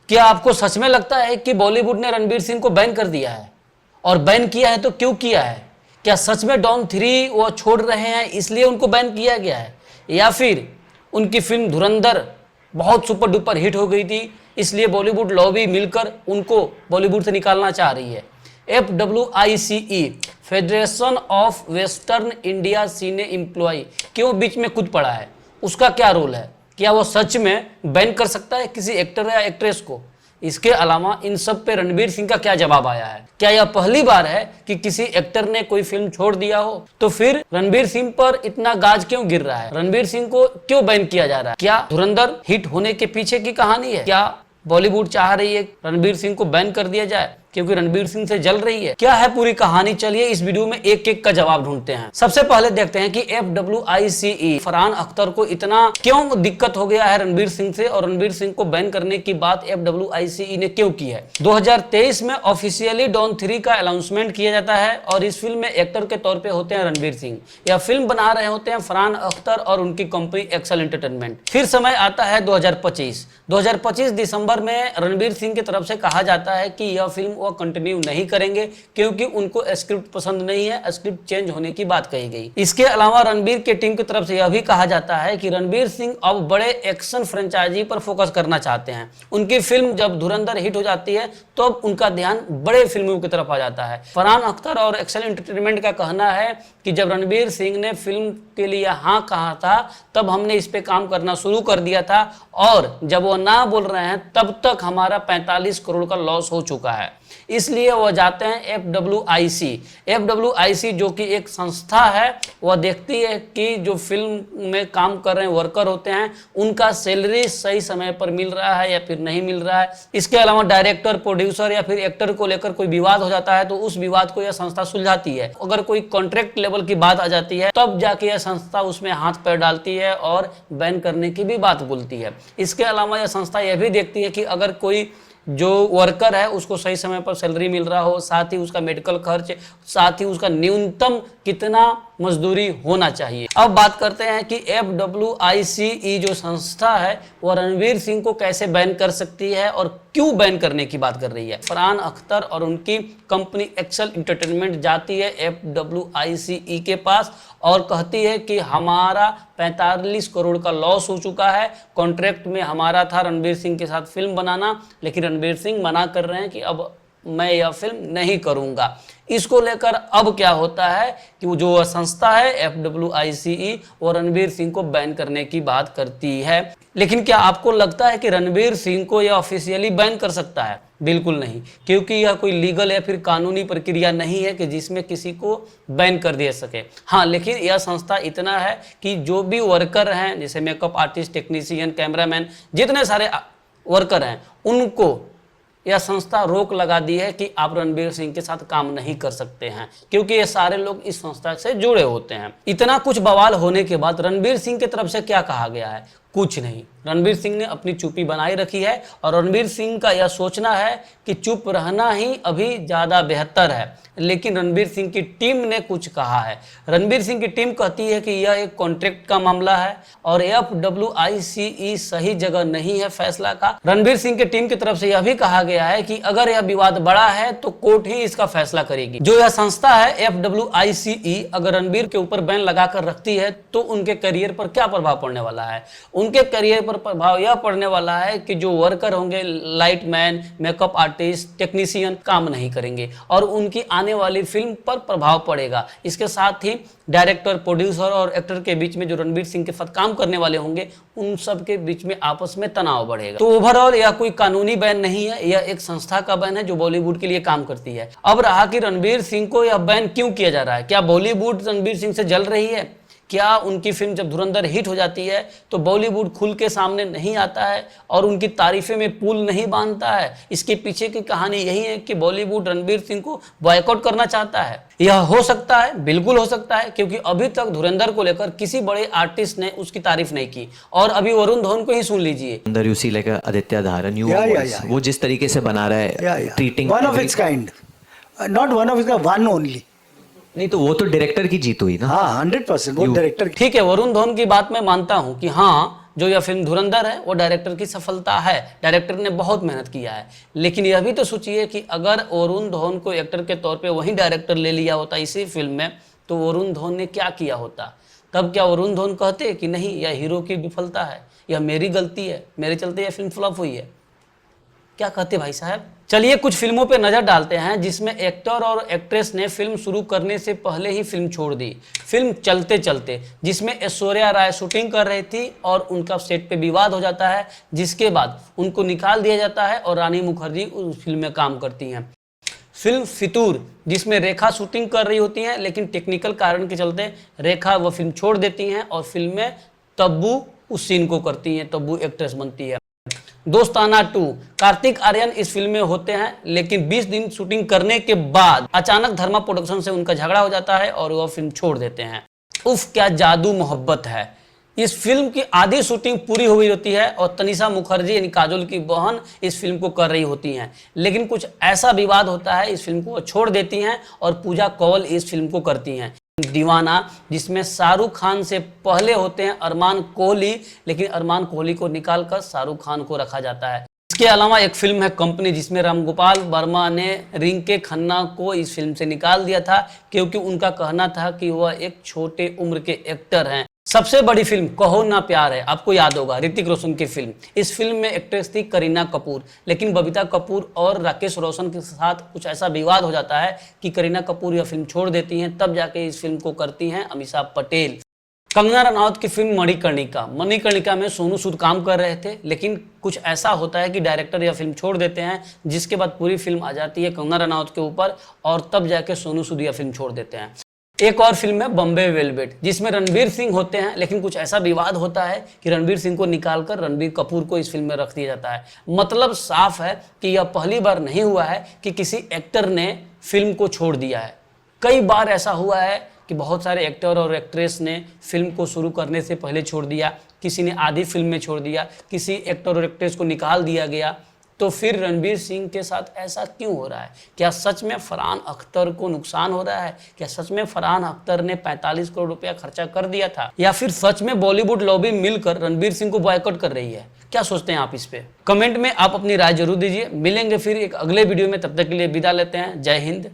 क्या आपको सच में लगता है कि बॉलीवुड ने रणबीर सिंह को बैन कर दिया है? और बैन किया है तो क्यों किया है? क्या सच में डॉन 3 वो छोड़ रहे हैं इसलिए उनको बैन किया गया है, या फिर उनकी फिल्म धुरंधर बहुत सुपर डुपर हिट हो गई थी इसलिए बॉलीवुड लॉबी मिलकर उनको बॉलीवुड से निकालना चाह रही है? FWICE, federation of western India cine employ, क्यों बीच में कूद पड़ा है? उसका क्या रोल है? क्या वो सच में बैन कर सकता है किसी एक्टर या एक्ट्रेस को? इसके अलावा इन सब पे रणबीर सिंह का क्या जवाब आया है? क्या यह पहली बार है कि किसी एक्टर ने कोई फिल्म छोड़ दिया हो? तो फिर रणबीर सिंह पर इतना गाज क्यों गिर रहा है? रणबीर सिंह को क्यों बैन किया जा रहा है? क्या धुरंधर हिट होने के पीछे की कहानी है? क्या बॉलीवुड चाह रही है रणबीर सिंह को बैन कर दिया जाए क्योंकि रणबीर सिंह से जल रही है? क्या है पूरी कहानी? चलिए इस वीडियो में एक एक का जवाब ढूंढते हैं। सबसे पहले देखते हैं कि FWICE, फरहान अख्तर को इतना क्यों दिक्कत हो गया है रणबीर सिंह से, और रणबीर सिंह को बैन करने की बात FWICE ने क्यों की है। 2023 में ऑफिशियली डॉन 3 का अनाउंसमेंट किया जाता है और इस फिल्म में एक्टर के तौर पर होते हैं रणबीर सिंह। यह फिल्म बना रहे होते हैं फरहान अख्तर और उनकी कंपनी एक्सेल एंटरटेनमेंट। फिर समय आता है 2025 दिसंबर में रणबीर सिंह की तरफ से कहा जाता है कि यह फिल्म वो कंटिन्यू नहीं करेंगे क्योंकि उनको स्क्रिप्ट पसंद नहीं है, स्क्रिप्ट चेंज होने की बात कही गई। इसके अलावा रणबीर के टीम की तरफ से यह भी कहा जाता है कि रणबीर सिंह अब बड़े एक्शन फ्रेंचाइजी पर फोकस करना चाहते हैं। उनकी फिल्म जब धुरंधर हिट हो जाती है तो अब उनका ध्यान बड़े फिल्मों की तरफ आ जाता है। फरहान अख्तर और एक्सेल एंटरटेनमेंट का कहना है कि जब रणबीर सिंह ने फिल्म के लिए हाँ कहा था तब हमने इस पे काम करना शुरू कर दिया था, और जब वो ना बोल रहे हैं तब तक हमारा 45 करोड़ का लॉस हो चुका है। इसलिए वह जाते हैं FWIC जो कि एक संस्था है, वह देखती है कि जो फिल्म में काम कर रहे हैं वर्कर होते हैं उनका सैलरी सही समय पर मिल रहा है या फिर नहीं मिल रहा है। इसके अलावा डायरेक्टर, प्रोड्यूसर या फिर एक्टर को लेकर कोई विवाद हो जाता है तो उस विवाद को यह संस्था सुलझाती है। अगर कोई कॉन्ट्रैक्ट लेवल की बात आ जाती है तब जाके यह संस्था उसमें हाथ पैर डालती है और बैन करने की भी बात बोलती है। इसके अलावा यह संस्था यह भी देखती है कि अगर कोई जो वर्कर है उसको सही समय पर सैलरी मिल रहा हो, साथ ही उसका मेडिकल खर्च, साथ ही उसका न्यूनतम कितना मजदूरी होना चाहिए। अब बात करते हैं कि FWICE जो संस्था है वह रणबीर सिंह को कैसे बैन कर सकती है और क्यों बैन करने की बात कर रही है। फरहान अख्तर और उनकी कंपनी एक्सेल एंटरटेनमेंट जाती है FWICE के पास और कहती है कि हमारा 45 करोड़ का लॉस हो चुका है, कॉन्ट्रैक्ट में हमारा था रणबीर सिंह के साथ फिल्म बनाना, लेकिन रणबीर सिंह मना कर रहे हैं कि अब मैं यह फिल्म नहीं करूंगा। इसको लेकर अब क्या होता है कि वो जो संस्था है FWICE वो रणबीर सिंह को बैन करने की बात करती है। लेकिन क्या आपको लगता है कि रणबीर सिंह को यह ऑफिशियली बैन कर सकता है? बिल्कुल नहीं, क्योंकि यह कोई लीगल या फिर कानूनी प्रक्रिया नहीं है कि जिसमें किसी को बैन कर दिया सके। हाँ, लेकिन यह संस्था इतना है कि जो भी वर्कर हैं जैसे मेकअप आर्टिस्ट, टेक्नीशियन, कैमरामैन, जितने सारे वर्कर हैं उनको यह संस्था रोक लगा दी है कि आप रणबीर सिंह के साथ काम नहीं कर सकते हैं, क्योंकि ये सारे लोग इस संस्था से जुड़े होते हैं। इतना कुछ बवाल होने के बाद रणबीर सिंह की तरफ से क्या कहा गया है? कुछ नहीं। रणबीर सिंह ने अपनी चुप्पी बनाए रखी है और रणबीर सिंह का यह सोचना है कि चुप रहना ही अभी ज़्यादा बेहतर है। लेकिन रणबीर सिंह की टीम ने कुछ कहा है। रणबीर सिंह की टीम कहती है कि यह एक कॉन्ट्रैक्ट का मामला है और FWICE सही जगह नहीं है फैसला का। रणबीर सिंह की टीम की तरफ से यह भी कहा गया है कि अगर यह विवाद बड़ा है तो कोर्ट ही इसका फैसला करेगी। जो यह संस्था है FWICE अगर रणबीर के ऊपर बैन लगाकर रखती है तो उनके करियर पर क्या प्रभाव पड़ने वाला है? उनके करियर पर प्रभाव यह पड़ने वाला है कि जो वर्कर होंगे, लाइटमैन, मेकअप आर्टिस्ट, टेक्नीशियन, काम नहीं करेंगे और उनकी आने वाली फिल्म पर प्रभाव पड़ेगा। इसके साथ ही डायरेक्टर, प्रोड्यूसर और एक्टर के बीच में जो रणबीर सिंह के साथ काम करने वाले होंगे उन सब के बीच में आपस में तनाव बढ़ेगा। तो ओवरऑल यह कोई कानूनी बैन नहीं है, यह एक संस्था का बैन है जो बॉलीवुड के लिए काम करती है। अब रहा कि रणबीर सिंह को यह बैन क्यों किया जा रहा है। क्या बॉलीवुड रणबीर सिंह से जल रही है? क्या उनकी फिल्म जब धुरंधर हिट हो जाती है तो बॉलीवुड खुल के सामने नहीं आता है और उनकी तारीफें में पुल नहीं बांधता है? इसके पीछे की कहानी यही है कि बॉलीवुड रणबीर सिंह को बॉयकॉट करना चाहता है। यह हो सकता है, बिल्कुल हो सकता है, क्योंकि अभी तक धुरंधर को लेकर किसी बड़े आर्टिस्ट ने उसकी तारीफ नहीं की। और अभी वरुण धवन को ही सुन लीजिए, अंदर यू सी लाइक आदित्य धारा न्यू वो जिस तरीके से बना रहा है, treating one of its kind, not one of its, one only. नहीं तो वो तो डायरेक्टर की जीत हुई ना। हाँ 100% वो डायरेक्टर। ठीक है, वरुण धवन की बात मैं मानता हूं कि हाँ जो यह फिल्म धुरंधर है वो डायरेक्टर की सफलता है, डायरेक्टर ने बहुत मेहनत किया है। लेकिन यह भी तो सोचिए कि अगर वरुण धवन को एक्टर के तौर पे वही डायरेक्टर ले लिया होता इसी फिल्म में, तो वरुण धवन ने क्या किया होता? तब क्या वरुण धवन कहते कि नहीं, यह हीरो की विफलता है, यह मेरी गलती है, मेरे चलते यह फिल्म फ्लॉप हुई है? क्या कहते भाई साहब? चलिए कुछ फिल्मों पे नजर डालते हैं जिसमें एक्टर और एक्ट्रेस ने फिल्म शुरू करने से पहले ही फिल्म छोड़ दी। फिल्म चलते चलते, जिसमें ऐश्वर्या राय शूटिंग कर रही थी और उनका सेट पे विवाद हो जाता है, जिसके बाद उनको निकाल दिया जाता है और रानी मुखर्जी उस फिल्म में काम करती हैं। फिल्म फितूर, जिसमें रेखा शूटिंग कर रही होती हैं, लेकिन टेक्निकल कारण के चलते रेखा वो फिल्म छोड़ देती हैं और फिल्म में तब्बू उस सीन को करती हैं, तब्बू एक्ट्रेस बनती है। दोस्ताना 2, कार्तिक आर्यन इस फिल्म में होते हैं, लेकिन 20 दिन शूटिंग करने के बाद अचानक धर्मा प्रोडक्शन से उनका झगड़ा हो जाता है और वह फिल्म छोड़ देते हैं। उफ क्या जादू मोहब्बत है। इस फिल्म की आधी शूटिंग पूरी हो गई होती है और तनिषा मुखर्जी यानी काजोल की बहन इस फिल्म को कर रही होती हैं, लेकिन कुछ ऐसा विवाद होता है, इस फिल्म को छोड़ देती हैं और पूजा कौल इस फिल्म को करती हैं। दीवाना, जिसमें शाहरुख खान से पहले होते हैं अरमान कोहली, लेकिन अरमान कोहली को निकालकर शाहरुख खान को रखा जाता है। इसके अलावा एक फिल्म है कंपनी, जिसमें रामगोपाल वर्मा ने रिंके खन्ना को इस फिल्म से निकाल दिया था क्योंकि उनका कहना था कि वह एक छोटे उम्र के एक्टर हैं। सबसे बड़ी फिल्म कहो ना प्यार है, आपको याद होगा ऋतिक रोशन की फिल्म। इस फिल्म में एक्ट्रेस थी करीना कपूर, लेकिन बबीता कपूर और राकेश रोशन के साथ कुछ ऐसा विवाद हो जाता है कि करीना कपूर यह फिल्म छोड़ देती हैं, तब जाके इस फिल्म को करती हैं अमीषा पटेल। कंगना रनौत की फिल्म मणिकर्णिका में सोनू सूद काम कर रहे थे, लेकिन कुछ ऐसा होता है कि डायरेक्टर यह फिल्म छोड़ देते हैं, जिसके बाद पूरी फिल्म आ जाती है कंगना रनौत के ऊपर और तब जाके सोनू सूद यह फिल्म छोड़ देते हैं। एक और फिल्म है बॉम्बे वेलवेट, जिसमें रणबीर सिंह होते हैं, लेकिन कुछ ऐसा विवाद होता है कि रणबीर सिंह को निकालकर रणबीर कपूर को इस फिल्म में रख दिया जाता है। मतलब साफ है कि यह पहली बार नहीं हुआ है कि किसी एक्टर ने फिल्म को छोड़ दिया है। कई बार ऐसा हुआ है कि बहुत सारे एक्टर और एक्ट्रेस ने फिल्म को शुरू करने से पहले छोड़ दिया, किसी ने आधी फिल्म में छोड़ दिया, किसी एक्टर और एक्ट्रेस को निकाल दिया गया। तो फिर रणबीर सिंह के साथ ऐसा क्यों हो रहा है? क्या सच में फरहान अख्तर को नुकसान हो रहा है? क्या सच में फरहान अख्तर ने 45 करोड़ रुपया खर्चा कर दिया था, या फिर सच में बॉलीवुड लॉबी मिलकर रणबीर सिंह को बॉयकॉट कर रही है? क्या सोचते हैं आप इस पे? कमेंट में आप अपनी राय जरूर दीजिए। मिलेंगे फिर एक अगले वीडियो में, तब तक के लिए विदा लेते हैं। जय हिंद,